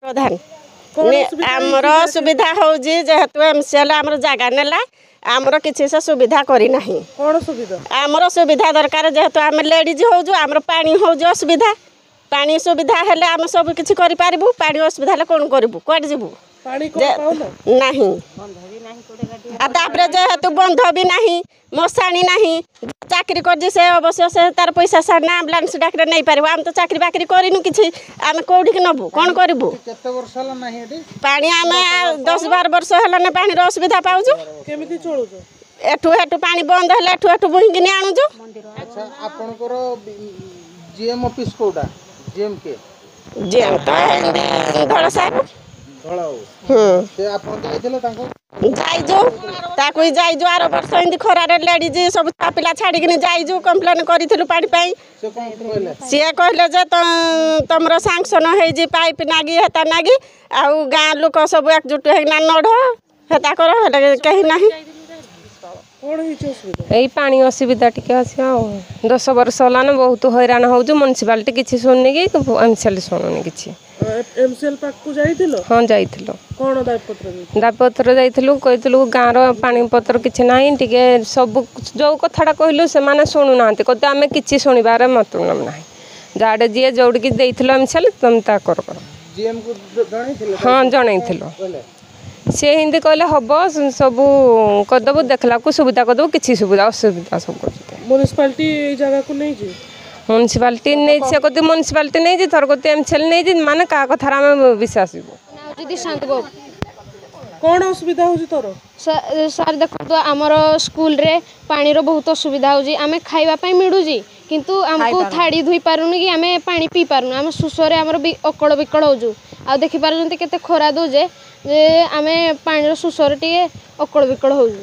प्रधान आमर सुविधा हो जेहेतु एमसीएल आमर जगह नेला आमर किसी से सुविधा करना आमर सुविधा दरकार जेहेतु आम लेडीज हो आमर पानी हो असुविधा पानी सुविधा हेले आम सब किसी करि पारिबु पानी असुविधा हेले कोन करिबु कोड जिबु नहीं जेहेतु बंध भी नहीं मशाणी नहीं चाकरी कर से अवश्य से तार पैसा सारना आम्बुलांस डाक्टर नहीं पार आम तो चाकरी बाकरी करूँ किसी आम कौटी नबू कौन करूँ पानी आम 10-12 वर्ष है पानी असुविधा पाऊँ एठू हेठू पानी बंद है एठू हेठू बोहिकी आणुचु जीएम ऑफिस कोडा जीएम के जीएम तो धड़ साहब जाइजु आर वर्ष एमती खरार लेडीज सब पिला छाड़ी जाइजु कम्प्लेन करूँ पानी सी कहले तुम सांक्शन हो पाइप नागी हेता नागी आउ गाँ लोक सब एकजुट होना नढ़ हेता कर कहीं ना यही पानी असुविधा टी अच्छे 10 वर्ष है बहुत हैरान हो म्यूनिसिपालिटी किसी शुणुनि कि एमसीएल शुणुनि कि हाँ जाइल दाबीपत्र जाइलु कहलु गाँव पानी पत्र किसी ना टे सब जो कथाटा कहलु से मैंने शुणुना कहते आम कि शुणवार मतलब ना जाड़े जी जोड़की एमसीएल तुम ता कर हाँ जन सी हिंदी कहले हम सब करदेबू देखला को सुविधा करदेबू किसी सुविधा असुविधा सब कर म्यूनिसिपालिटी नहीं से कहते म्यूनिसिपालिटी नहीं थर कहते एमसीएल नहीं माने का कथार आम विश्वास कौन असुविधा हो तोर सर देखो आमर स्कूल रे पानी रो बहुत असुविधा हो आमे खाइबा पई मिडुजी किंतु हमको थाड़ी धुई पारुनी कि आमे पानी पी पारुनी आमे सुसरे आमर अकड़ बिकड़ होजु आ देखि पारुनते केते खरा दोजे जे आमे पानी रो सुसरे टिके अकड़ बिकड़ होजु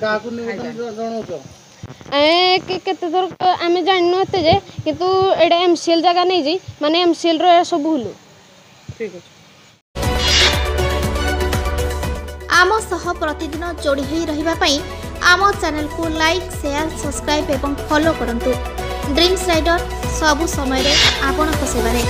काकू निवेदन जणौछो केते थर आमे जाननो हते जे किंतु एडा एमसीएल जगह नै जी माने एमसीएल रो सब भूलु ठीक है आम सह प्रतिदिन जोड़ी होई रहिबा पई आम चैनल को लाइक शेयर सब्सक्राइब एवं फॉलो करंतु ड्रीम्स राइडर सबु समय रे आपन को सेवा रे।